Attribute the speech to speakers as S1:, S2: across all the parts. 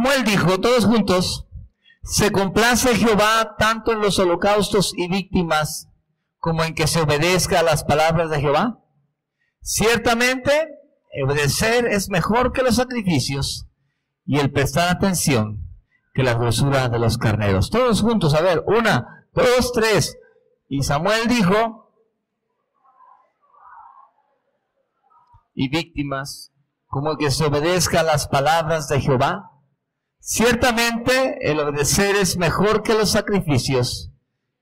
S1: Samuel dijo, todos juntos, ¿se complace Jehová tanto en los holocaustos y víctimas como en que se obedezca a las palabras de Jehová? Ciertamente, obedecer es mejor que los sacrificios y el prestar atención que la grosura de los carneros. Todos juntos, a ver, 1, 2, 3. Y Samuel dijo, y víctimas, como que se obedezca a las palabras de Jehová. Ciertamente, el obedecer es mejor que los sacrificios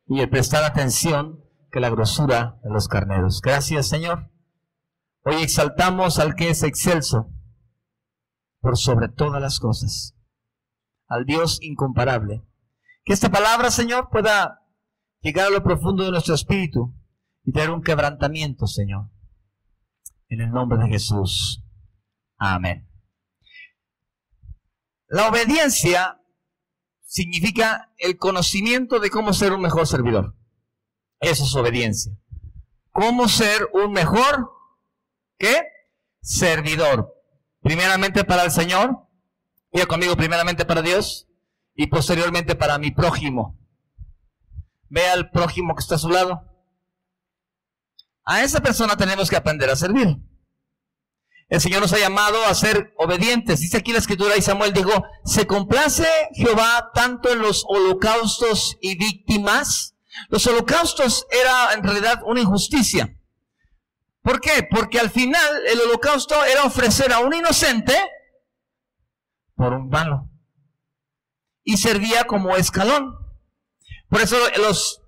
S1: y el prestar atención que la grosura de los carneros. Gracias, Señor. Hoy exaltamos al que es excelso por sobre todas las cosas, al Dios incomparable. Que esta palabra, Señor, pueda llegar a lo profundo de nuestro espíritu y tener un quebrantamiento, Señor. En el nombre de Jesús. Amén. La obediencia significa el conocimiento de cómo ser un mejor servidor. Eso es obediencia. Cómo ser un mejor, ¿qué? Servidor. Primeramente para el Señor, y conmigo primeramente para Dios, y posteriormente para mi prójimo. Ve al prójimo que está a su lado. A esa persona tenemos que aprender a servir. El Señor nos ha llamado a ser obedientes. Dice aquí la Escritura, y Samuel dijo, ¿se complace Jehová tanto en los holocaustos y víctimas? Los holocaustos era en realidad una injusticia. ¿Por qué? Porque al final el holocausto era ofrecer a un inocente por un malo. Y servía como escalón. Por eso los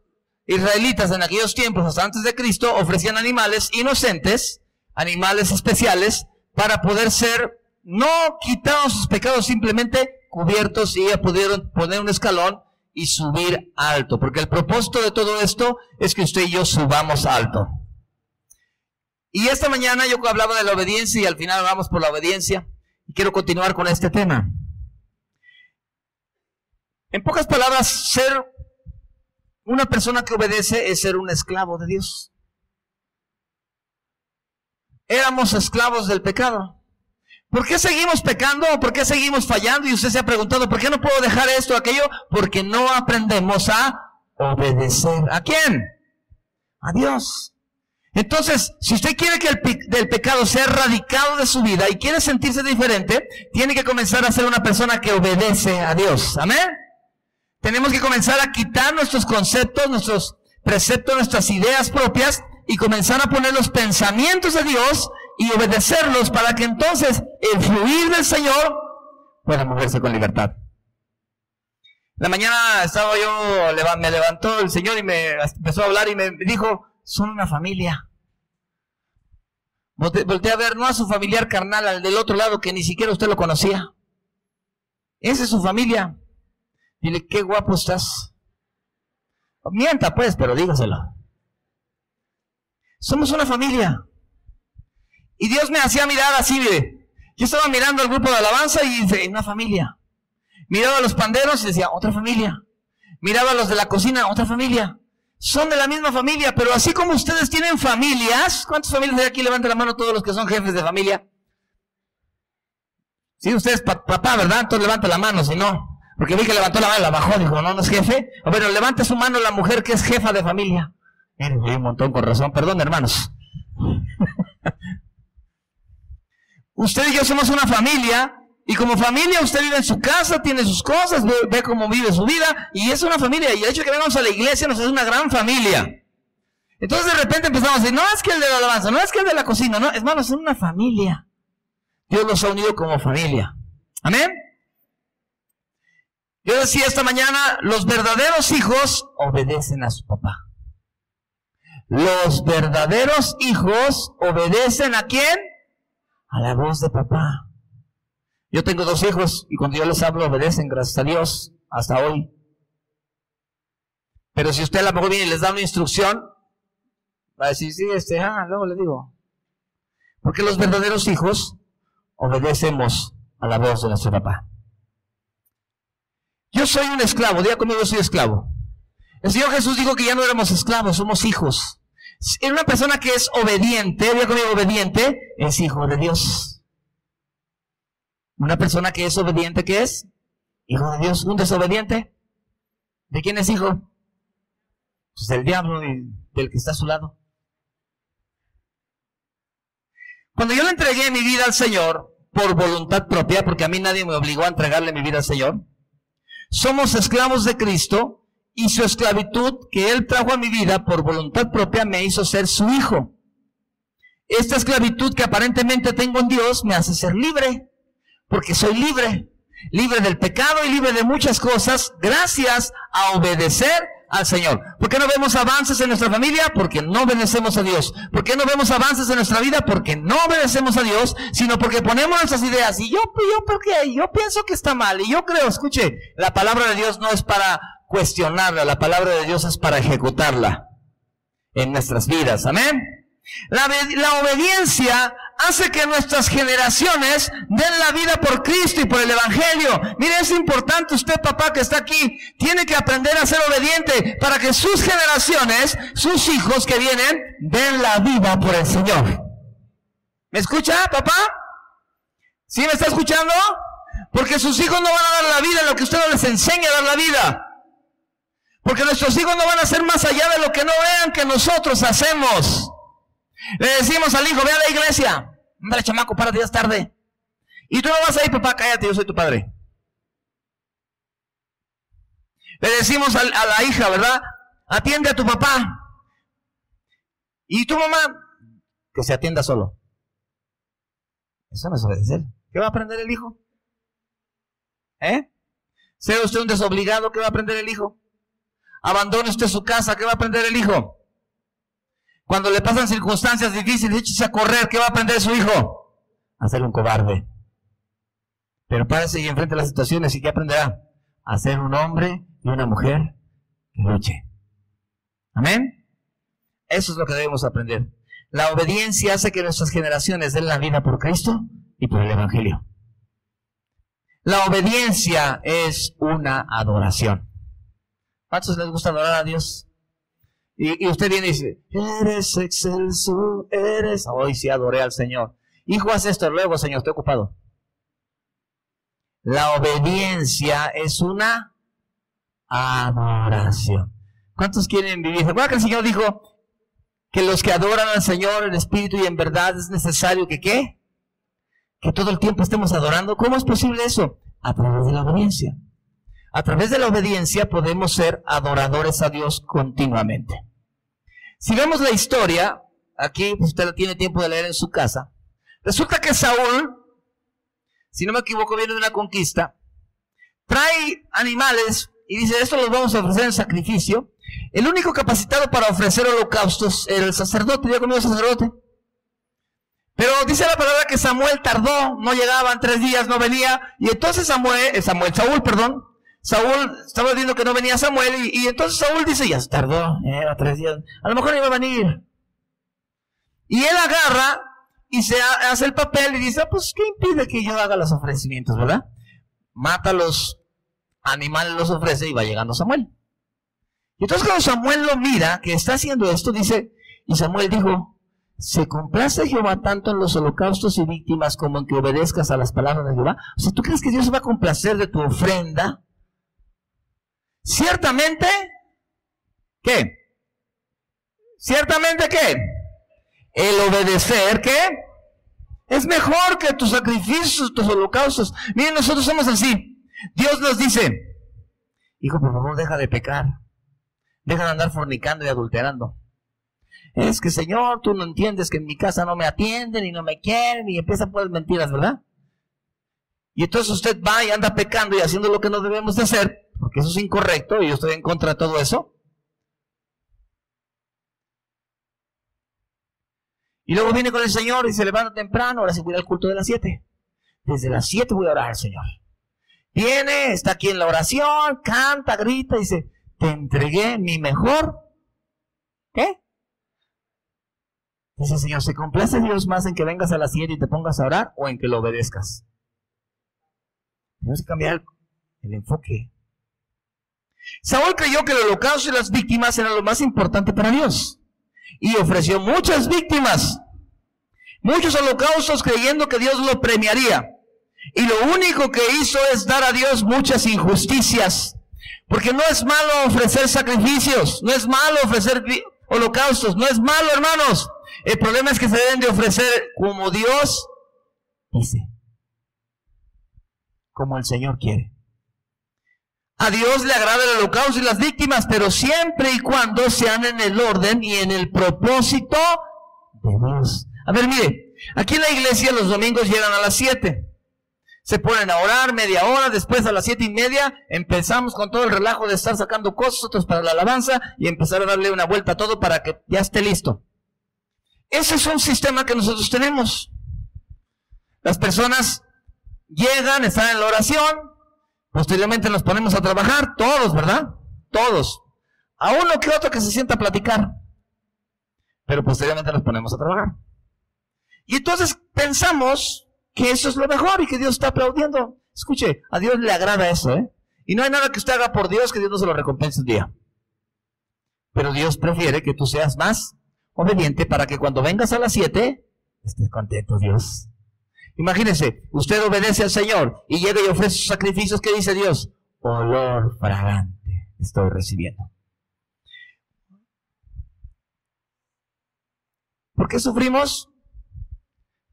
S1: israelitas en aquellos tiempos, hasta antes de Cristo, ofrecían animales inocentes, animales especiales, para poder ser, no quitados sus pecados, simplemente cubiertos, y ya pudieron poner un escalón y subir alto. Porque el propósito de todo esto es que usted y yo subamos alto. Y esta mañana yo hablaba de la obediencia y al final vamos por la obediencia. Y quiero continuar con este tema. En pocas palabras, ser una persona que obedece es ser un esclavo de Dios. Éramos esclavos del pecado. ¿Por qué seguimos pecando? ¿Por qué seguimos fallando? Y usted se ha preguntado, ¿por qué no puedo dejar esto o aquello? Porque no aprendemos a obedecer. ¿A quién? A Dios. Entonces, si usted quiere que el pecado sea erradicado de su vida y quiere sentirse diferente, tiene que comenzar a ser una persona que obedece a Dios. ¿Amén? Tenemos que comenzar a quitar nuestros conceptos, nuestros preceptos, nuestras ideas propias y comenzar a poner los pensamientos de Dios y obedecerlos para que entonces el fluir del Señor pueda moverse con libertad. La mañana estaba yo, me levantó el Señor y me empezó a hablar y me dijo, son una familia. Volteé a ver, no a su familiar carnal, al del otro lado que ni siquiera usted lo conocía. Esa es su familia. Dile, qué guapo estás. Mienta pues, pero dígaselo. Somos una familia. Y Dios me hacía mirar así, mire. Yo estaba mirando al grupo de alabanza y dice, una familia. Miraba a los panderos y decía, otra familia. Miraba a los de la cocina, otra familia. Son de la misma familia, pero así como ustedes tienen familias, ¿cuántas familias hay aquí? Levanten la mano todos los que son jefes de familia. Sí, usted es papá, ¿verdad? Entonces levanta la mano, si no. Porque vi que levantó la mano, la bajó, dijo, no es jefe. O bueno, levante su mano la mujer que es jefa de familia. Miren, hay un montón con razón. Perdón, hermanos. Usted y yo somos una familia. Y como familia usted vive en su casa, tiene sus cosas, ve cómo vive su vida. Y es una familia. Y el hecho de que vengamos a la iglesia nos hace una gran familia. Entonces de repente empezamos a decir, no es que el de la alabanza, no es que el de la cocina. No, hermanos, es una familia. Dios los ha unido como familia. Amén. Yo decía esta mañana, los verdaderos hijos obedecen a su papá. Los verdaderos hijos obedecen ¿a quién? A la voz de papá. Yo tengo 2 hijos y cuando yo les hablo obedecen, gracias a Dios, hasta hoy. Pero si usted a lo mejor viene y les da una instrucción, va a decir, sí, luego le digo. Porque los verdaderos hijos obedecemos a la voz de nuestro papá. Yo soy un esclavo, diga conmigo, soy esclavo. El Señor Jesús dijo que ya no éramos esclavos, somos hijos. Una persona que es obediente, diga conmigo, obediente, es hijo de Dios. Una persona que es obediente, ¿qué es? Hijo de Dios, un desobediente. ¿De quién es hijo? Pues del diablo y del que está a su lado. Cuando yo le entregué mi vida al Señor por voluntad propia, porque a mí nadie me obligó a entregarle mi vida al Señor, somos esclavos de Cristo y su esclavitud que Él trajo a mi vida por voluntad propia me hizo ser su hijo. Esta esclavitud que aparentemente tengo en Dios me hace ser libre, porque soy libre, libre del pecado y libre de muchas cosas gracias a obedecer al Señor. ¿Por qué no vemos avances en nuestra familia? Porque no obedecemos a Dios. ¿Por qué no vemos avances en nuestra vida? Porque no obedecemos a Dios, sino porque ponemos nuestras ideas. Y yo pienso que está mal. Y yo creo, escuche, la palabra de Dios no es para cuestionarla, la palabra de Dios es para ejecutarla en nuestras vidas. Amén. La obediencia hace que nuestras generaciones den la vida por Cristo y por el Evangelio. Mire, es importante, usted papá que está aquí, tiene que aprender a ser obediente para que sus generaciones, sus hijos que vienen, den la vida por el Señor. ¿Me escucha, papá? ¿Sí me está escuchando? Porque sus hijos no van a dar la vida en lo que usted no les enseña a dar la vida. Porque nuestros hijos no van a hacer más allá de lo que no vean que nosotros hacemos. Le decimos al hijo, ve a la iglesia. Ándale, chamaco, párate, ya es tarde. Y tú no vas a ir, papá, cállate, yo soy tu padre. Le decimos a la hija, ¿verdad? Atiende a tu papá. Y tu mamá, que se atienda solo. Eso no es obedecer. ¿Qué va a aprender el hijo? ¿Sea usted un desobligado? ¿Qué va a aprender el hijo? Abandone usted su casa, ¿qué va a aprender el hijo? Cuando le pasan circunstancias difíciles, échese a correr, ¿qué va a aprender su hijo? A ser un cobarde. Pero párese y enfrente las situaciones, ¿y qué aprenderá? A ser un hombre y una mujer que luche. ¿Amén? Eso es lo que debemos aprender. La obediencia hace que nuestras generaciones den la vida por Cristo y por el Evangelio. La obediencia es una adoración. ¿Cuántos les gusta adorar a Dios? Y usted viene y dice, eres excelso, eres... Hoy sí adoré al Señor. Hijo, haz esto luego, Señor, estoy ocupado. La obediencia es una adoración. ¿Cuántos quieren vivir? ¿Recuerda que el Señor dijo que los que adoran al Señor en espíritu y en verdad es necesario que ¿qué? Que todo el tiempo estemos adorando. ¿Cómo es posible eso? A través de la obediencia. A través de la obediencia podemos ser adoradores a Dios continuamente. Si vemos la historia, aquí usted la tiene tiempo de leer en su casa, resulta que Saúl, si no me equivoco, viene de una conquista, trae animales y dice, esto los vamos a ofrecer en sacrificio. El único capacitado para ofrecer holocaustos era el sacerdote, ¿ya conmigo el sacerdote? Pero dice la palabra que Samuel tardó, no llegaban 3 días, no venía, y entonces Saúl estaba viendo que no venía Samuel y entonces Saúl dice, ya se tardó, 3 días, a lo mejor no iba a venir. Y él agarra y se hace el papel y dice, pues ¿qué impide que yo haga los ofrecimientos, verdad? Mata los animales, los ofrece y va llegando Samuel. Y entonces cuando Samuel lo mira, que está haciendo esto, dice, y Samuel dijo, ¿se complace Jehová tanto en los holocaustos y víctimas como en que obedezcas a las palabras de Jehová? O sea, ¿tú crees que Dios se va a complacer de tu ofrenda? Ciertamente, ¿qué? Ciertamente, ¿qué? El obedecer, ¿qué? Es mejor que tus sacrificios, tus holocaustos. Miren, nosotros somos así. Dios nos dice, hijo, por favor, deja de pecar. Deja de andar fornicando y adulterando. Es que, Señor, tú no entiendes que en mi casa no me atienden y no me quieren y empiezan por mentiras, ¿verdad? Y entonces usted va y anda pecando y haciendo lo que no debemos de hacer, porque eso es incorrecto y yo estoy en contra de todo eso. Y luego viene con el Señor y se levanta temprano, ahora se voy al culto de las 7. Desde las 7 voy a orar al Señor. Viene, está aquí en la oración, canta, grita, dice, te entregué mi mejor. ¿Qué? Dice el Señor, ¿se complace Dios más en que vengas a las 7 y te pongas a orar o en que lo obedezcas? Tenemos que cambiar el enfoque. Saúl creyó que el holocausto y las víctimas eran lo más importante para Dios. Y ofreció muchas víctimas, muchos holocaustos creyendo que Dios lo premiaría. Y lo único que hizo es dar a Dios muchas injusticias. Porque no es malo ofrecer sacrificios, no es malo ofrecer holocaustos, no es malo, hermanos. El problema es que se deben de ofrecer como Dios dice, como el Señor quiere. A Dios le agrada el holocausto y las víctimas, pero siempre y cuando sean en el orden y en el propósito de Dios. A ver, mire, aquí en la iglesia los domingos llegan a las 7. Se ponen a orar media hora, después a las 7:30 empezamos con todo el relajo de estar sacando cosas, otros para la alabanza, y empezar a darle una vuelta a todo para que ya esté listo. Ese es un sistema que nosotros tenemos. Las personas llegan, están en la oración, posteriormente nos ponemos a trabajar, todos, ¿verdad? Todos. A uno que otro que se sienta a platicar, pero posteriormente nos ponemos a trabajar. Y entonces pensamos que eso es lo mejor y que Dios está aplaudiendo. Escuche, a Dios le agrada eso, ¿eh? Y no hay nada que usted haga por Dios que Dios no se lo recompense un día. Pero Dios prefiere que tú seas más obediente para que cuando vengas a las 7, estés contento, Dios. Imagínese, usted obedece al Señor y llega y ofrece sus sacrificios. ¿Qué dice Dios? Olor fragante estoy recibiendo. ¿Por qué sufrimos?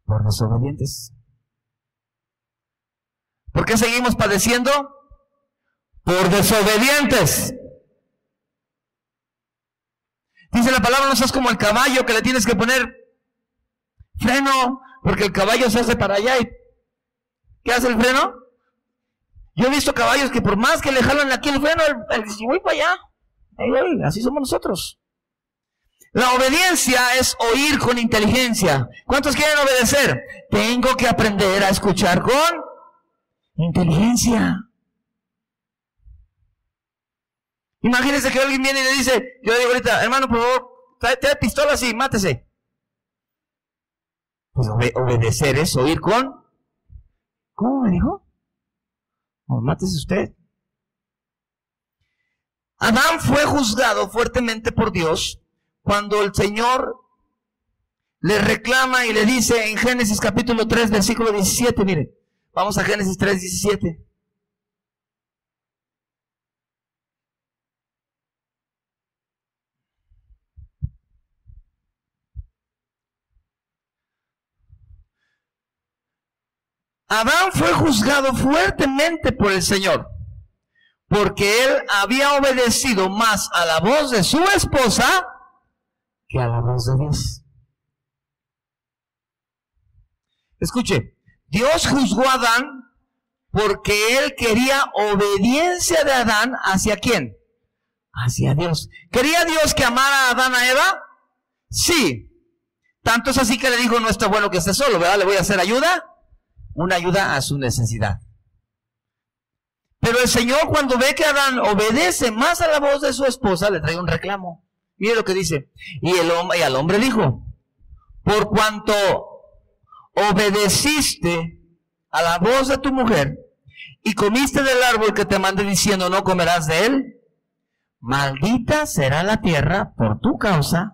S1: Por desobedientes. ¿Por qué seguimos padeciendo? Por desobedientes. Dice la palabra, no seas como el caballo que le tienes que poner freno, porque el caballo se hace para allá y ¿qué hace el freno? Yo he visto caballos que por más que le jalan aquí el freno, si voy para allá, así somos nosotros. La obediencia es oír con inteligencia. ¿Cuántos quieren obedecer? Tengo que aprender a escuchar con inteligencia. Imagínense que alguien viene y le dice, yo le digo ahorita, hermano, por favor, trae pistolas y mátese. Pues obedecer es oír con... ¿Cómo me dijo? No, mátese usted. Adán fue juzgado fuertemente por Dios cuando el Señor le reclama y le dice en Génesis capítulo 3, versículo 17, miren, vamos a Génesis 3, 17. Adán fue juzgado fuertemente por el Señor, porque él había obedecido más a la voz de su esposa que a la voz de Dios. Escuche, Dios juzgó a Adán porque él quería obediencia de Adán ¿hacia quién? Hacia Dios. ¿Quería Dios que amara a Adán a Eva? Sí. Tanto es así que le dijo, no está bueno que esté solo, ¿verdad? Le voy a hacer ayuda. Una ayuda a su necesidad. Pero el Señor, cuando ve que Adán obedece más a la voz de su esposa, le trae un reclamo. Mire lo que dice. Y al hombre dijo, por cuanto obedeciste a la voz de tu mujer y comiste del árbol que te mandé diciendo no comerás de él, maldita será la tierra por tu causa,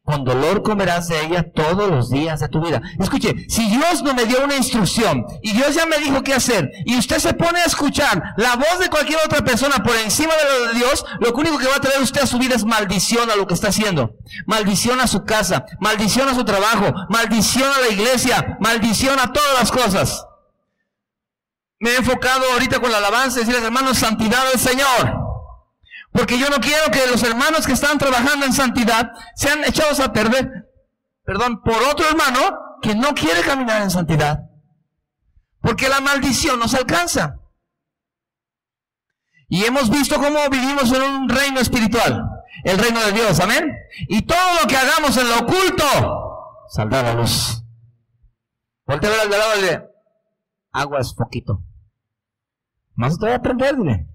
S1: con dolor comerás de ella todos los días de tu vida. Escuche, si Dios no me dio una instrucción y Dios ya me dijo qué hacer y usted se pone a escuchar la voz de cualquier otra persona por encima de lo de Dios, lo único que va a traer usted a su vida es maldición a lo que está haciendo, maldición a su casa, maldición a su trabajo, maldición a la iglesia, maldición a todas las cosas. Me he enfocado ahorita con la alabanza y decirles, hermanos, santidad del Señor. Porque yo no quiero que los hermanos que están trabajando en santidad sean echados a perder, por otro hermano que no quiere caminar en santidad. Porque la maldición nos alcanza. Y hemos visto cómo vivimos en un reino espiritual, el reino de Dios, amén. Y todo lo que hagamos en lo oculto saldrá a la luz. Voltea a ver al de lado y dile, aguas poquito. Más te voy a aprender, dile.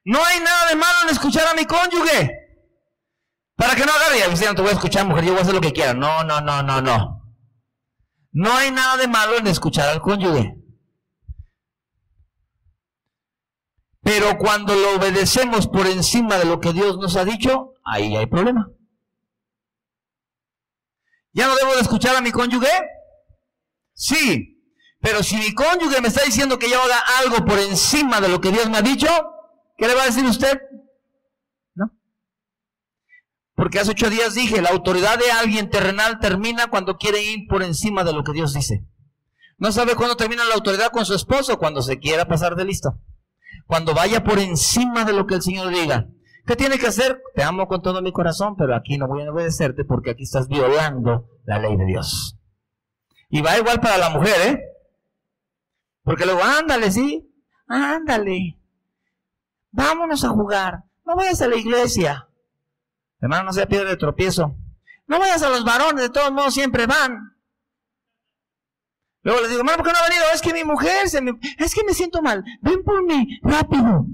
S1: No hay nada de malo en escuchar a mi cónyuge. Para que no agarre, ya no te voy a escuchar, mujer, yo voy a hacer lo que quiera. No. No hay nada de malo en escuchar al cónyuge. Pero cuando lo obedecemos por encima de lo que Dios nos ha dicho, ahí hay problema. ¿Ya no debo de escuchar a mi cónyuge? Sí, pero si mi cónyuge me está diciendo que yo haga algo por encima de lo que Dios me ha dicho, ¿qué le va a decir usted? No. Porque hace 8 días dije, la autoridad de alguien terrenal termina cuando quiere ir por encima de lo que Dios dice. No sabe cuándo termina la autoridad con su esposo, cuando se quiera pasar de listo. Cuando vaya por encima de lo que el Señor diga. ¿Qué tiene que hacer? Te amo con todo mi corazón, pero aquí no voy a obedecerte porque aquí estás violando la ley de Dios. Y va igual para la mujer, ¿eh? Porque luego, ándale, sí, ándale. Vámonos a jugar. No vayas a la iglesia. Hermano, no sea piedra de tropiezo. No vayas a los varones, de todos modos siempre van. Luego les digo, hermano, ¿por qué no ha venido? Es que mi mujer, es que me siento mal. Ven por mí, rápido.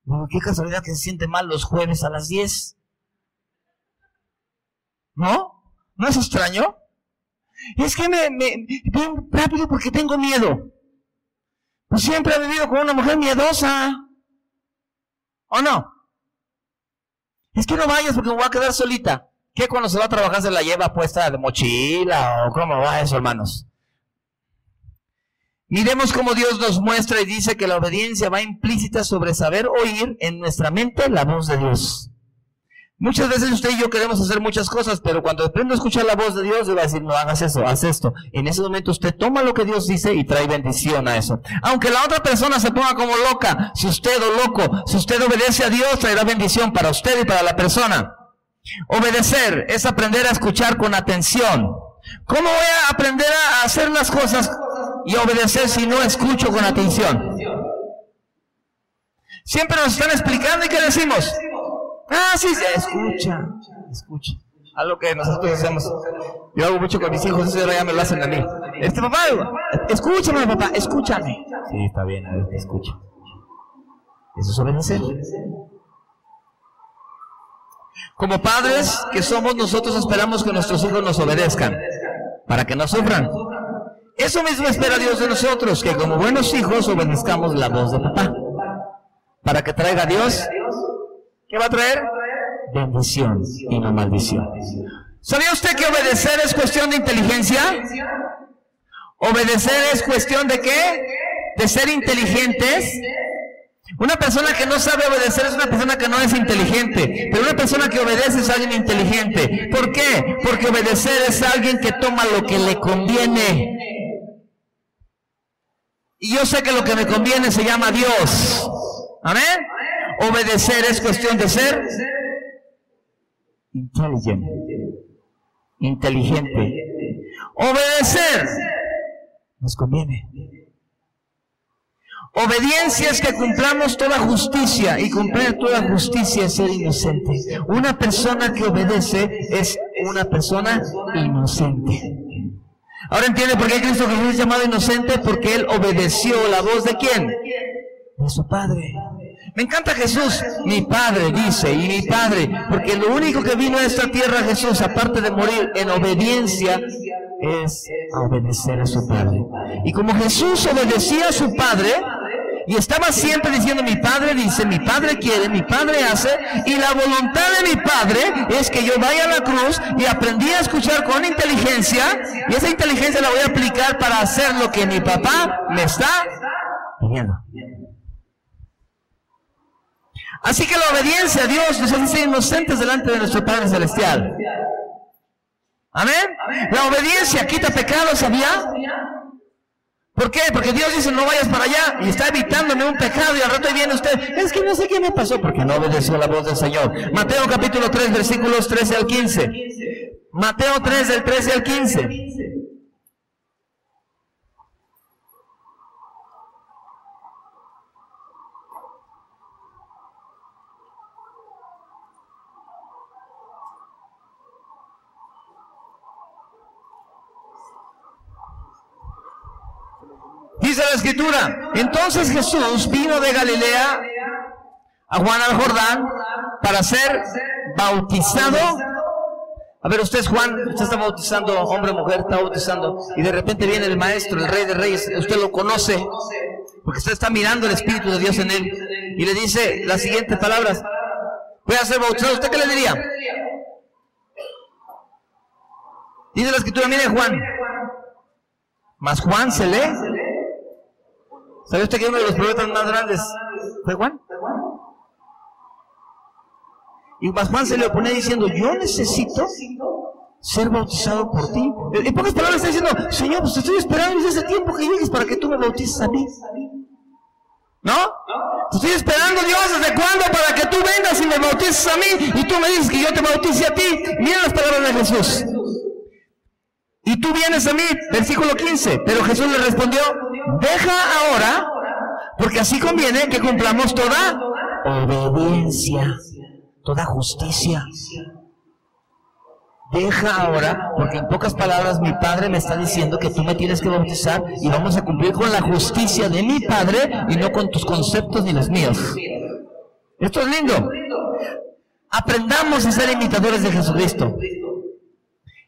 S1: Bueno, qué casualidad que se siente mal los jueves a las 10. ¿No? ¿No es extraño? Es que ven rápido porque tengo miedo. Pues siempre he vivido con una mujer miedosa. ¿O no? Es que no vayas porque me voy a quedar solita. ¿Qué cuando se va a trabajar se la lleva puesta de mochila? ¿O cómo va eso, hermanos? Miremos cómo Dios nos muestra y dice que la obediencia va implícita sobre saber oír en nuestra mente la voz de Dios. Muchas veces usted y yo queremos hacer muchas cosas, pero cuando aprendo a escuchar la voz de Dios, le va a decir, no hagas eso, haz esto. En ese momento usted toma lo que Dios dice y trae bendición a eso. Aunque la otra persona se ponga como loca, si usted o loco, si usted obedece a Dios, traerá bendición para usted y para la persona. Obedecer es aprender a escuchar con atención. ¿Cómo voy a aprender a hacer las cosas y obedecer si no escucho con atención? Siempre nos están explicando y ¿qué decimos? Ah, sí, escucha. Algo que nosotros hacemos. Yo hago mucho con mis hijos, eso ya me lo hacen a mí. Papá, escúchame, papá, escúchame. Sí, está bien, a ver, te escucho. Eso es obedecer. Como padres que somos, nosotros esperamos que nuestros hijos nos obedezcan, para que no sufran. Eso mismo espera Dios de nosotros, que como buenos hijos obedezcamos la voz de papá, para que traiga a Dios, ¿qué va a traer? Bendición y no maldición. ¿Sabía usted que obedecer es cuestión de inteligencia? ¿Obedecer es cuestión de qué? ¿De ser inteligentes? Una persona que no sabe obedecer es una persona que no es inteligente, pero una persona que obedece es alguien inteligente. ¿Por qué? Porque obedecer es alguien que toma lo que le conviene. Y yo sé que lo que me conviene se llama Dios. ¿Amén? Obedecer es cuestión de ser inteligente. Obedecer nos conviene. Obediencia es que cumplamos toda justicia, y cumplir toda justicia es ser inocente. Una persona que obedece es una persona inocente. Ahora entiende por qué Cristo Jesús es llamado inocente, porque Él obedeció la voz ¿de quién? De su Padre. Me encanta Jesús, mi Padre dice, y mi Padre, porque lo único que vino a esta tierra Jesús, aparte de morir en obediencia, es obedecer a su Padre. Y como Jesús obedecía a su Padre, y estaba siempre diciendo, mi Padre dice, mi Padre quiere, mi Padre hace, y la voluntad de mi Padre es que yo vaya a la cruz y aprendí a escuchar con inteligencia, y esa inteligencia la voy a aplicar para hacer lo que mi papá me está pidiendo. Así que la obediencia a Dios nos hace inocentes delante de nuestro Padre Celestial. Amén. La obediencia quita pecados, ¿sabía? ¿Por qué? Porque Dios dice no vayas para allá y está evitándome un pecado, y al rato viene usted, es que no sé qué me pasó porque no obedeció la voz del Señor. Mateo capítulo 3 versículos 13 al 15. Mateo 3 del 13 al 15. Dice la Escritura, entonces Jesús vino de Galilea a Juan al Jordán para ser bautizado. A ver, usted es Juan, usted está bautizando, hombre, mujer, está bautizando, y de repente viene el maestro, el rey de reyes, usted lo conoce, porque usted está mirando el Espíritu de Dios en él, y le dice las siguientes palabras, voy a ser bautizado. ¿Usted qué le diría? Dice la Escritura, mire Juan, Más Juan se lee. ¿Sabe usted que uno de los profetas más grandes fue Juan? Y más Juan se le oponía diciendo, yo necesito ser bautizado por ti. En pocas palabras está diciendo, Señor, pues te estoy esperando desde ese tiempo que llegues para que tú me bautices a mí. ¿No? Te estoy esperando, Dios, ¿desde cuándo? Para que tú vengas y me bautices a mí y tú me dices que yo te bautice a ti. Mira las palabras de Jesús. Y tú vienes a mí, versículo 15. Pero Jesús le respondió, deja ahora, porque así conviene que cumplamos toda obediencia, toda justicia. Deja ahora, porque en pocas palabras mi Padre me está diciendo que tú me tienes que bautizar y vamos a cumplir con la justicia de mi Padre y no con tus conceptos ni los míos. Esto es lindo. Aprendamos a ser imitadores de Jesucristo.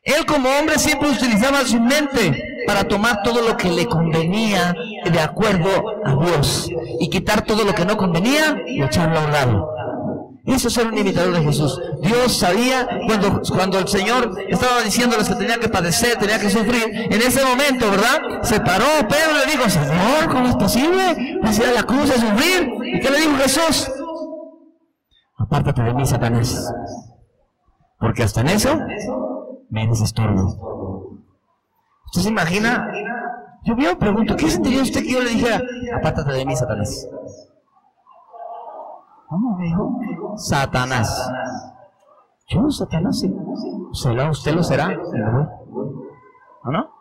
S1: Él como hombre siempre utilizaba su mente para tomar todo lo que le convenía de acuerdo a Dios y quitar todo lo que no convenía y echarlo a un lado. Eso es ser un imitador de Jesús. Dios sabía cuando el Señor estaba diciéndoles que tenía que padecer, tenía que sufrir. En ese momento, ¿verdad? Se paró Pedro y le dijo, Señor, ¿cómo es posible? Vas a ir a la cruz a sufrir. ¿Y qué le dijo Jesús? Apártate de mí, Satanás. Porque hasta en eso me eres estorbo. ¿Usted se imagina? Yo me pregunto, ¿qué sentiría usted que yo le dijera, apártate de mí, Satanás? ¿Cómo me dijo? Satanás. Yo, Satanás, sí. ¿Será usted lo será? ¿O no?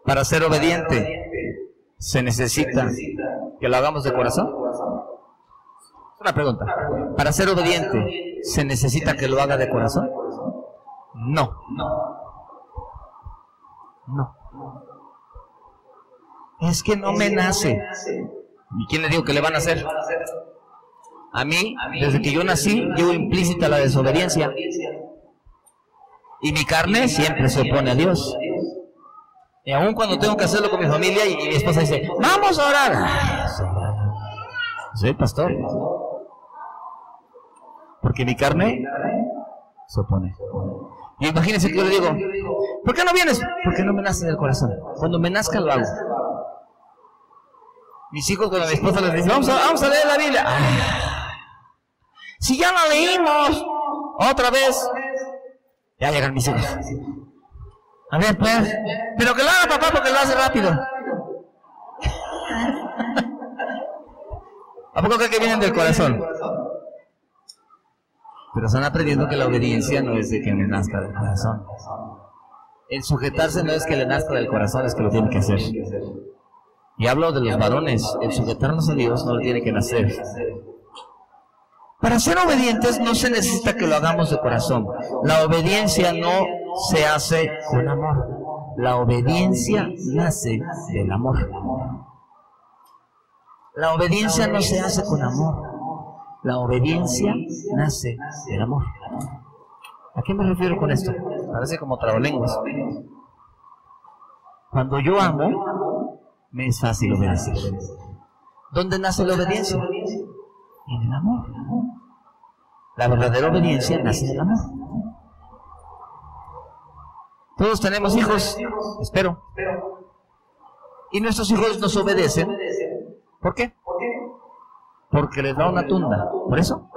S1: Para ser obediente, ¿se necesita que lo hagamos de corazón? Es una pregunta. Para ser obediente, ¿se necesita que lo haga de corazón? No. No. Es que no me nace. ¿Y quién le dijo que le van a hacer? A mí, desde que yo nací, llevo implícita la desobediencia. Y mi carne siempre se opone a Dios. Y aún cuando tengo que hacerlo con mi familia y mi esposa dice, vamos a orar. Soy pastor. Porque mi carne se opone. Y imagínense que yo le digo, ¿por qué no vienes? Porque no me nace del corazón. Cuando me nazca lo hago. Mis hijos con mi esposa les dicen, vamos a leer la Biblia. Si ya la leímos, otra vez. Ya llegan mis hijos. A ver, pues, pero que lo haga papá porque lo hace rápido. ¿A poco creen que vienen del corazón? Pero están aprendiendo que la obediencia no es de que me nazca del corazón. El sujetarse no es que le nazca del corazón, es que lo tiene que hacer. Y hablo de los varones, el sujetarnos a Dios no le tiene que nacer. Para ser obedientes no se necesita que lo hagamos de corazón. La obediencia no se hace con amor. La obediencia nace del amor. La obediencia no se hace con amor. La obediencia nace del amor. ¿A qué me refiero con esto? Parece como trabalenguas. Cuando yo amo, me es fácil obedecer. ¿Dónde nace la obediencia? En el amor. La verdadera obediencia nace del amor. Todos tenemos hijos, espero. Y nuestros hijos nos obedecen. ¿Por qué? Porque les da una tunda. ¿Por eso?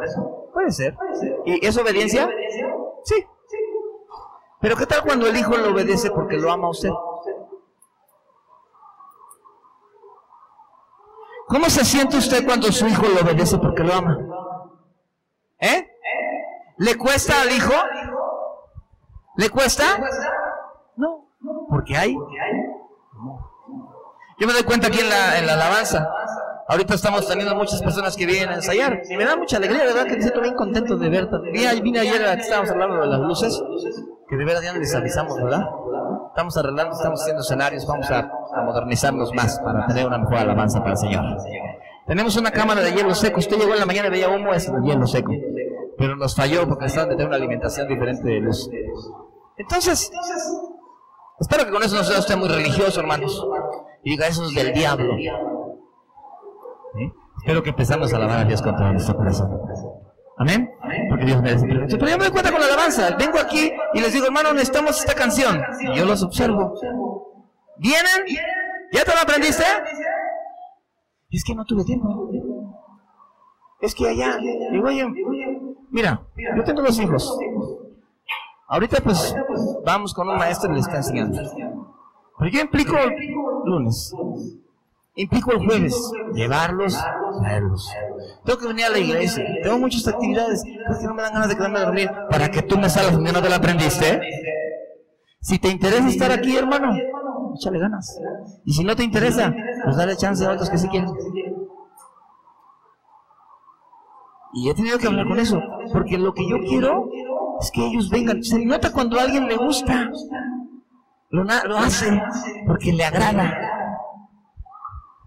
S1: Puede ser. ¿Y es obediencia? Sí. Pero ¿qué tal cuando el hijo le obedece porque lo ama a usted? ¿Cómo se siente usted cuando su hijo le obedece porque lo ama? ¿Le cuesta al hijo? ¿Le cuesta? No, porque hay amor. Yo me doy cuenta aquí en la alabanza. Ahorita estamos teniendo muchas personas que vienen a ensayar. Y me da mucha alegría, de verdad, que me siento bien contento de ver. Vine ayer, aquí estábamos hablando de las luces, que de verdad ya les avisamos, ¿verdad? Estamos arreglando, estamos haciendo escenarios, vamos a modernizarnos más para tener una mejor alabanza para el Señor. Tenemos una cámara de hielo seco. Usted llegó en la mañana y veía humo, es el hielo seco. Pero nos falló porque necesitaban de tener una alimentación diferente de luz. Entonces, espero que con eso no sea usted muy religioso, hermanos. Y diga, eso es del diablo. ¿Sí? Espero que empezamos a alabar a Dios con todo nuestro corazón. Amén. Porque Dios merece perfección. Pero yo me doy cuenta con la alabanza. Vengo aquí y les digo, hermano, necesitamos esta canción. Y yo los observo. ¿Vienen? ¿Ya te lo aprendiste? Es que no tuve tiempo. Es que allá. Digo, oye, mira, yo tengo 2 hijos. Ahorita pues vamos con un maestro y les está enseñando. Pero yo implico el lunes. Implico el jueves, llevarlos, traerlos. Tengo que venir a la iglesia, tengo muchas actividades, porque no me dan ganas de quedarme a dormir para que tú me salgas donde no te la aprendiste. Si te interesa estar aquí, hermano, échale ganas. Y si no te interesa, pues dale chance a otros que sí quieren. Y he tenido que hablar con eso, porque lo que yo quiero es que ellos vengan. Se nota cuando a alguien le gusta, lo hace porque le agrada.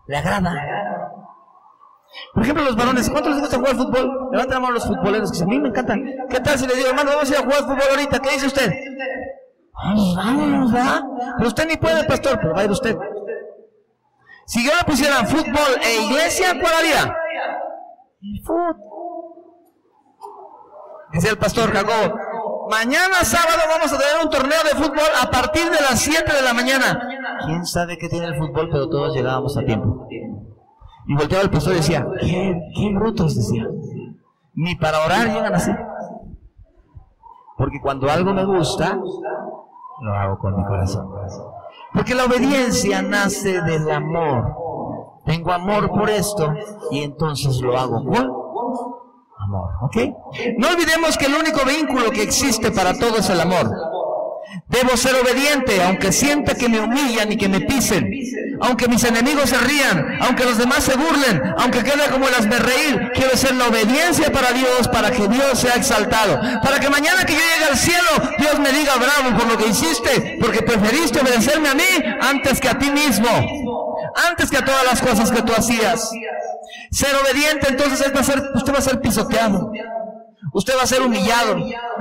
S1: Le agrada. Por ejemplo, los varones, ¿cuántos les gusta jugar fútbol? Levanten la mano los futboleros, que a mí me encantan. ¿Qué tal si les digo, hermano, vamos a ir a jugar fútbol ahorita? ¿Qué dice usted? Vamos, ¿verdad? Pero usted ni puede, pastor, pero va a ir usted. Si yo le pusiera fútbol e iglesia, ¿cuál haría? El fútbol. Dice el pastor Jacobo, mañana sábado vamos a tener un torneo de fútbol a partir de las 7 de la mañana. ¿Quién sabe qué tiene el fútbol? Pero todos llegábamos a tiempo. Y volteaba el pastor y decía, qué brutos, decía. Ni para orar llegan así. Porque cuando algo me gusta, lo hago con mi corazón. Porque la obediencia nace del amor. Tengo amor por esto y entonces lo hago con amor, ¿ok? No olvidemos que el único vínculo que existe para todo es el amor. Debo ser obediente, aunque sienta que me humillan y que me pisen, aunque mis enemigos se rían, aunque los demás se burlen, aunque quede como el hazmerreír. Quiero ser la obediencia para Dios, para que Dios sea exaltado, para que mañana que yo llegue al cielo, Dios me diga, bravo por lo que hiciste, porque preferiste obedecerme a mí antes que a ti mismo, antes que a todas las cosas que tú hacías. Ser obediente, entonces usted va a ser pisoteado, usted va a ser humillado,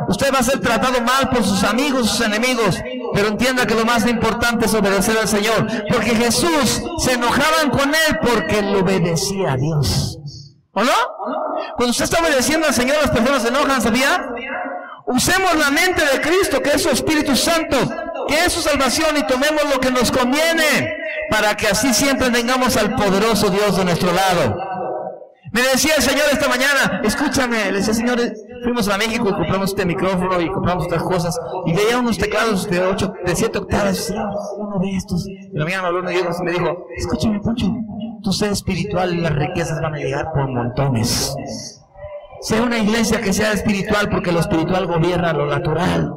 S1: usted va a ser tratado mal por sus amigos, sus enemigos, pero entienda que lo más importante es obedecer al Señor, porque Jesús se enojaban con Él porque le obedecía a Dios, ¿o no? Cuando usted está obedeciendo al Señor, las personas se enojan, ¿sabía? Usemos la mente de Cristo, que es su Espíritu Santo, que es su salvación, y tomemos lo que nos conviene, para que así siempre tengamos al poderoso Dios de nuestro lado. Me decía el Señor esta mañana, escúchame, le decía, Señor, fuimos a México y compramos este micrófono y compramos otras cosas, y veía unos teclados de 7 octavas, Señor, uno de estos. Y la mañana me habló uno y me dijo, escúchame, Poncho, tú sé espiritual y las riquezas van a llegar por montones. Sea una iglesia que sea espiritual, porque lo espiritual gobierna lo natural.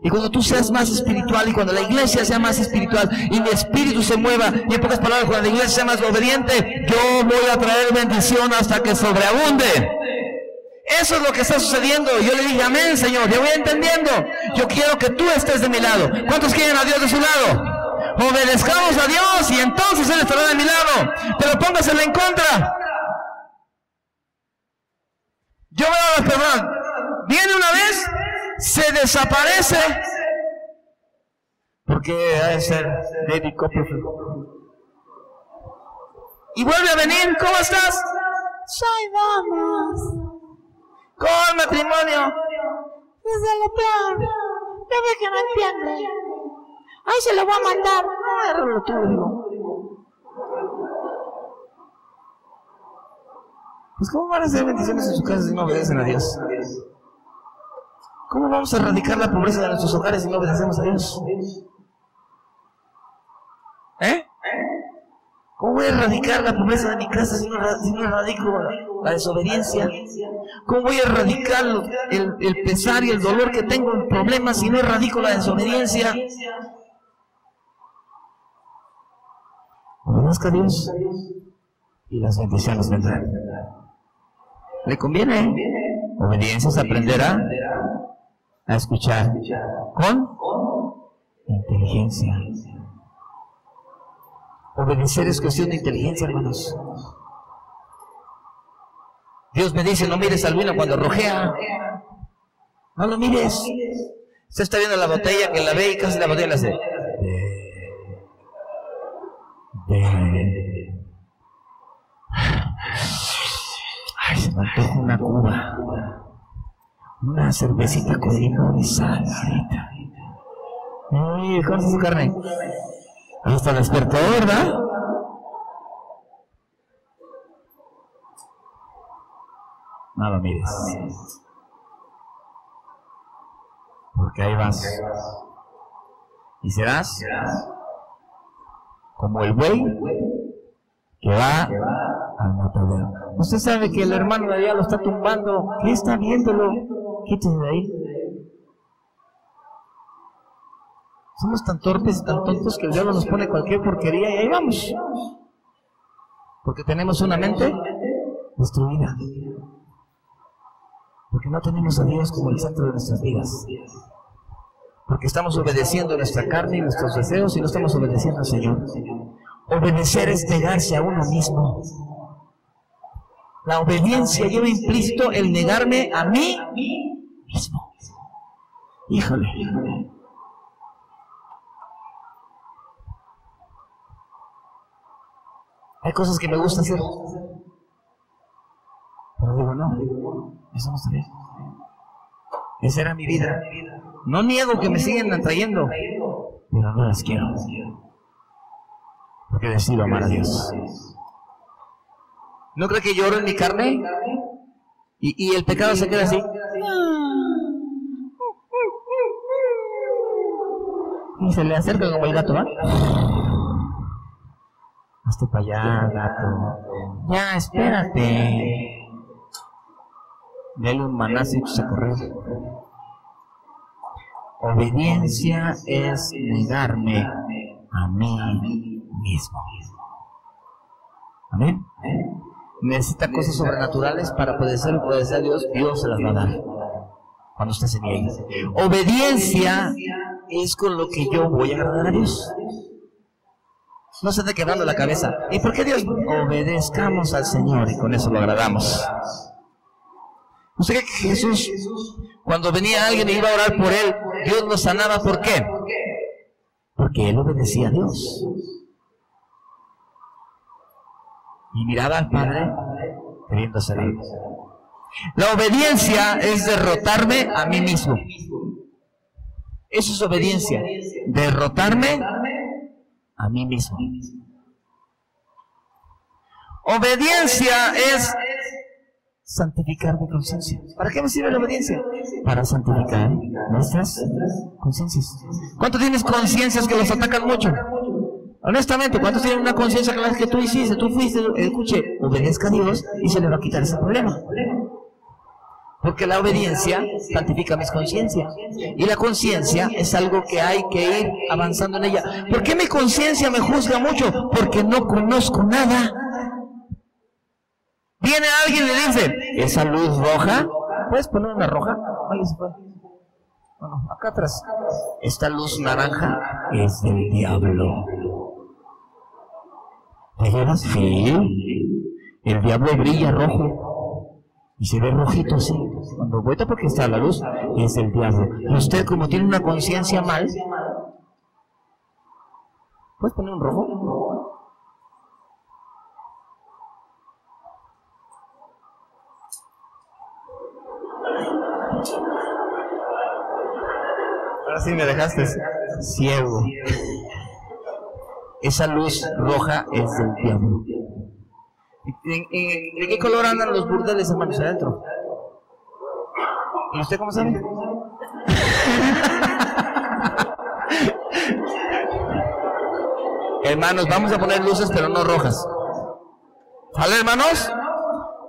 S1: Y cuando tú seas más espiritual, y cuando la iglesia sea más espiritual, y mi espíritu se mueva, y en pocas palabras, cuando la iglesia sea más obediente, yo voy a traer bendición hasta que sobreabunde. Eso es lo que está sucediendo. Yo le dije, amén, Señor, yo voy entendiendo. Yo quiero que tú estés de mi lado. ¿Cuántos quieren a Dios de su lado? Obedezcamos a Dios y entonces Él estará de mi lado. Pero póngaselo en contra. Yo veo a las personas, viene una vez, se desaparece, porque ha de ser David Copperfield, y vuelve a venir. ¿Cómo estás? Soy vamos. ¿Con matrimonio? Desde lo peor. Ya ve que no entiende. Ay, se lo voy a mandar. No, agárralo tú, digo. Pues ¿cómo van a hacer bendiciones en su casa si no obedecen a Dios? ¿Cómo vamos a erradicar la pobreza de nuestros hogares si no obedecemos a Dios? ¿Cómo voy a erradicar la pobreza de mi casa si no erradico la desobediencia? ¿Cómo voy a erradicar el pesar y el dolor que tengo en problemas si no erradico la desobediencia? Obedezca a Dios y las bendiciones vendrán. ¿Le conviene? Obediencia es aprender a escuchar con inteligencia. Obedecer es cuestión de inteligencia, hermanos. Dios me dice, no mires al vino cuando rojea. No lo mires. Usted está viendo la botella, que la ve y casi la botella la hace. Ay, se me antoja una cuba. Una cervecita con limón y sal ahorita. Ay, ¿cómo está su carne? Hasta despertó, ¿verdad? No lo mires. Porque ahí vas. Y serás como el buey que va al matadero. Usted sabe que el hermano de allá lo está tumbando. ¿Qué está viéndolo? Quítese de ahí. Somos tan torpes y tan tontos que el diablo nos pone cualquier porquería y ahí vamos. Porque tenemos una mente destruida. Porque no tenemos a Dios como el centro de nuestras vidas. Porque estamos obedeciendo nuestra carne y nuestros deseos y no estamos obedeciendo al Señor. Obedecer es negarse a uno mismo. La obediencia lleva implícito el negarme a mí mismo. Híjole. Hay cosas que me gusta hacer. Pero digo, no, eso no está bien. Esa era mi vida. No niego que me siguen atrayendo, pero no las quiero. Porque decido amar a Dios. ¿No cree que lloro en mi carne? Y el pecado se queda así. Y se le acerca como el gato, ¿va? Hazte para allá, gato. Ya, espérate. Dele un manazo y échase a correr. Obediencia es negarme a mí mismo. Amén. Necesita cosas sobrenaturales para poder obedecer a Dios. Dios se las va a dar cuando usted se niegue. Obediencia es con lo que yo voy a agradar a Dios. No se esté quebrando la cabeza. ¿Y por qué Dios? Obedezcamos al Señor y con eso lo agradamos. ¿Usted cree que Jesús, cuando venía alguien y iba a orar por él, Dios lo sanaba? ¿Por qué? Porque él obedecía a Dios. Y miraba al Padre queriendo hacer algo. La obediencia es derrotarme a mí mismo. Eso es obediencia. Derrotarme a mí mismo. Obediencia es santificar mi conciencia. ¿Para qué me sirve la obediencia? Para santificar nuestras conciencias. ¿Cuántos tienes conciencias que los atacan mucho? Honestamente, ¿cuántos tienen una conciencia que tú hiciste, tú fuiste, escuche, obedezca a Dios y se le va a quitar ese problema? Porque la obediencia santifica mis conciencias. Y la conciencia es algo que hay que ir avanzando en ella. ¿Por qué mi conciencia me juzga mucho? Porque no conozco nada. Viene alguien y le dice, ¿esa luz roja? ¿Puedes poner una roja? Ahí se fue. Bueno, acá atrás. Esta luz naranja es del diablo. ¿Te veras? Sí. El diablo brilla rojo. Y se ve rojito así. Cuando vuelta porque está la luz, es el diablo. Y usted, como tiene una conciencia mal, ¿puedes poner un rojo? Ahora sí me dejaste ciego. Esa luz roja es del diablo. ¿De qué color andan los burdeles, hermanos, adentro? ¿Y usted cómo sabe? Hermanos, vamos a poner luces, pero no rojas. ¿Vale, hermanos?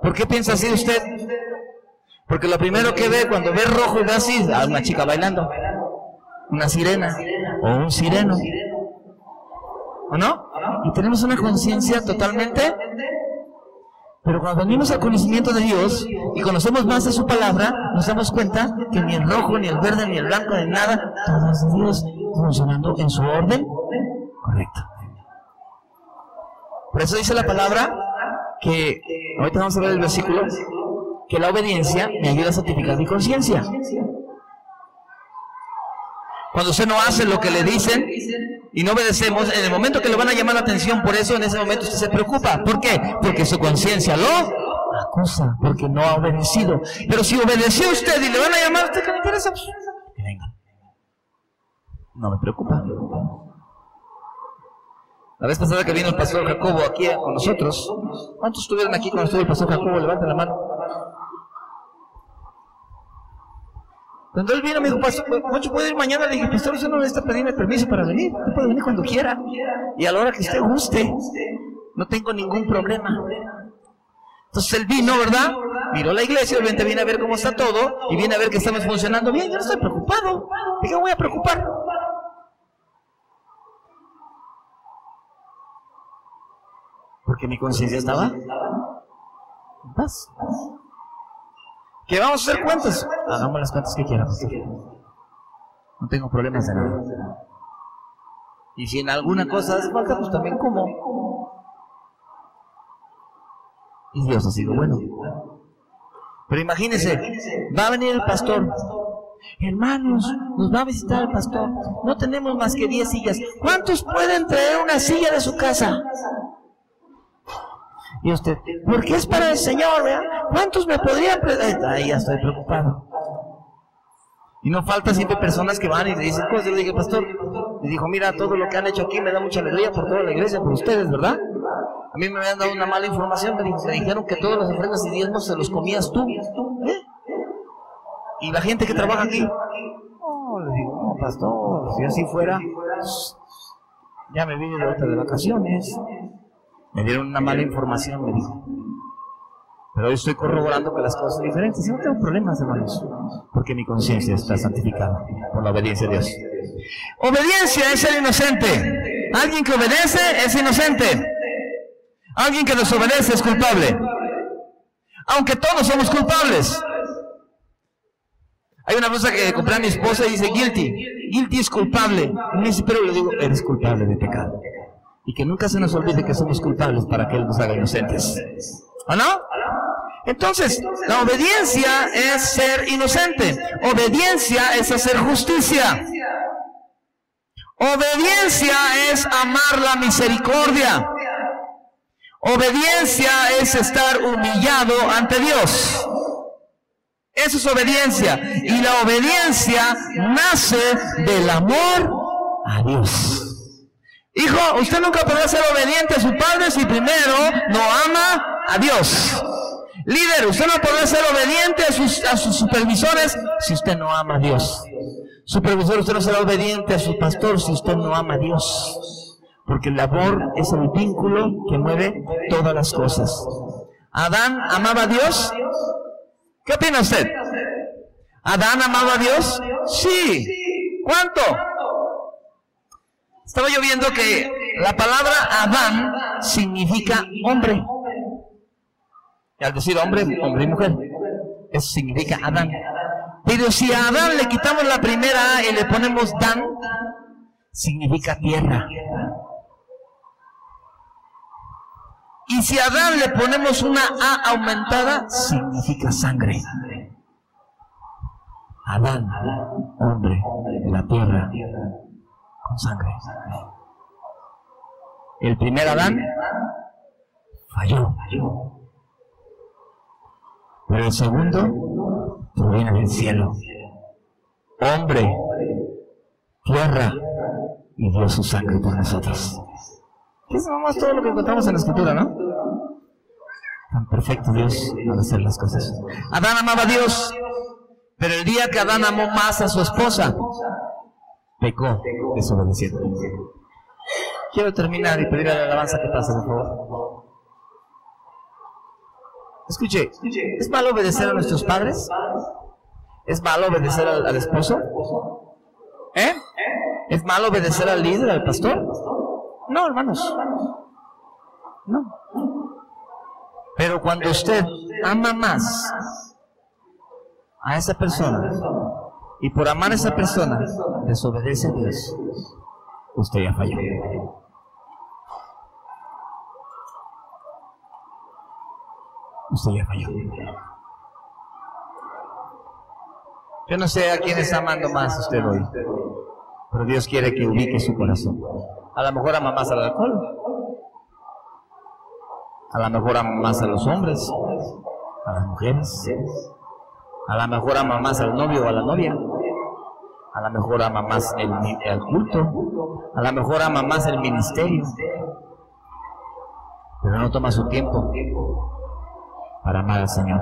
S1: ¿Por qué piensa así usted? Porque lo primero que ve cuando ve rojo y ve así, a una chica bailando, una sirena o un sireno, ¿o no? Y tenemos una conciencia totalmente. Pero cuando venimos al conocimiento de Dios y conocemos más de su palabra, nos damos cuenta que ni el rojo, ni el verde, ni el blanco, ni nada, todo es de Dios funcionando en su orden correcto. Por eso dice la palabra que, ahorita vamos a ver el versículo, que la obediencia me ayuda a santificar mi conciencia. Cuando usted no hace lo que le dicen y no obedecemos, en el momento que le van a llamar la atención por eso, en ese momento usted se preocupa. ¿Por qué? Porque su conciencia lo excusa porque no ha obedecido. Pero si obedeció usted y le van a llamar a usted, ¿qué le interesa? Que venga. No me preocupa. La vez pasada que vino el pastor Jacobo aquí con nosotros, ¿cuántos estuvieron aquí cuando estuvo el pastor Jacobo? Levanten la mano. Cuando él vino me dijo, pastor, ¿mucho puedo ir mañana? Le dije, pastor, usted no necesita pedirme permiso para venir. Usted puede venir cuando quiera y a la hora que usted guste. No tengo ningún problema. Entonces él vino, ¿verdad? Miró la iglesia, obviamente viene a ver cómo está todo y viene a ver que estamos funcionando bien. Yo no estoy preocupado. ¿De qué me voy a preocupar? Porque mi conciencia estaba en paz. ¿Qué vamos a hacer cuentas? Hagamos las cuentas que quieran. No tengo problemas de nada. Y si en alguna cosa hace falta, pues también como. Y Dios ha sido bueno. Pero imagínense, va a venir el pastor. Hermanos, nos va a visitar el pastor. No tenemos más que 10 sillas. ¿Cuántos pueden traer una silla de su casa? Y usted, porque es para el Señor, ¿verdad? ¿Cuántos me podrían? Ahí ya estoy preocupado. Y no falta siempre personas que van y le dicen cosas. Yo le dije, pastor, le dijo, mira, todo lo que han hecho aquí me da mucha alegría por toda la iglesia, por ustedes, ¿verdad? A mí me habían dado una mala información, me dijeron que todas las ofrendas y diezmos se los comías tú. Y la gente que trabaja aquí. No, le digo, no, pastor, si así fuera, ya me vine de vuelta de vacaciones. Me dieron una mala información, me dijo. Pero hoy estoy corroborando que las cosas son diferentes. Y no tengo problemas, hermanos, porque mi conciencia está santificada por la obediencia a Dios. Obediencia es ser inocente. Alguien que obedece es inocente. Alguien que desobedece es culpable. Aunque todos somos culpables. Hay una cosa que compré a mi esposa y dice guilty. Guilty es culpable. Y me dice, pero le digo, eres culpable de pecado. Y que nunca se nos olvide que somos culpables para que Él nos haga inocentes. ¿O no? Entonces, la obediencia es ser inocente. Obediencia es hacer justicia. Obediencia es amar la misericordia. Obediencia es estar humillado ante Dios. Eso es obediencia. Y la obediencia nace del amor a Dios. Hijo, usted nunca podrá ser obediente a su padre si primero no ama a Dios. Líder, usted no podrá ser obediente a sus supervisores si usted no ama a Dios. Supervisor, usted no será obediente a su pastor si usted no ama a Dios. Porque el amor es el vínculo que mueve todas las cosas. ¿Adán amaba a Dios? ¿Qué opina usted? ¿Adán amaba a Dios? Sí. ¿Cuánto? Estaba yo viendo que la palabra Adán significa hombre. Y al decir hombre, hombre y mujer, eso significa Adán. Pero si a Adán le quitamos la primera A y le ponemos Dan, significa tierra. Y si a Adán le ponemos una A aumentada, significa sangre. Adán, hombre de la tierra, con sangre. El primer Adán falló. Pero el segundo proviene del cielo. Hombre, tierra, y dio su sangre por nosotros. Eso es todo lo que encontramos en la escritura, ¿no? Tan perfecto Dios al hacer las cosas. Adán amaba a Dios, pero el día que Adán amó más a su esposa, pecó desobedeciendo. Quiero terminar y pedir a la alabanza que pase, por favor. Escuche, ¿es malo obedecer a nuestros padres? ¿Es malo obedecer al esposo? ¿Es malo obedecer al líder, al pastor? No, hermanos. No. Pero cuando usted ama más a esa persona y por amar a esa persona desobedece a Dios, usted ya falló. Usted ya falló. Yo no sé a quién está amando más usted hoy, pero Dios quiere que ubique su corazón. A lo mejor ama más al alcohol, a lo mejor ama más a los hombres, a las mujeres. A lo mejor ama más al novio o a la novia. A lo mejor ama más el culto. A lo mejor ama más el ministerio. Pero no toma su tiempo para amar al Señor.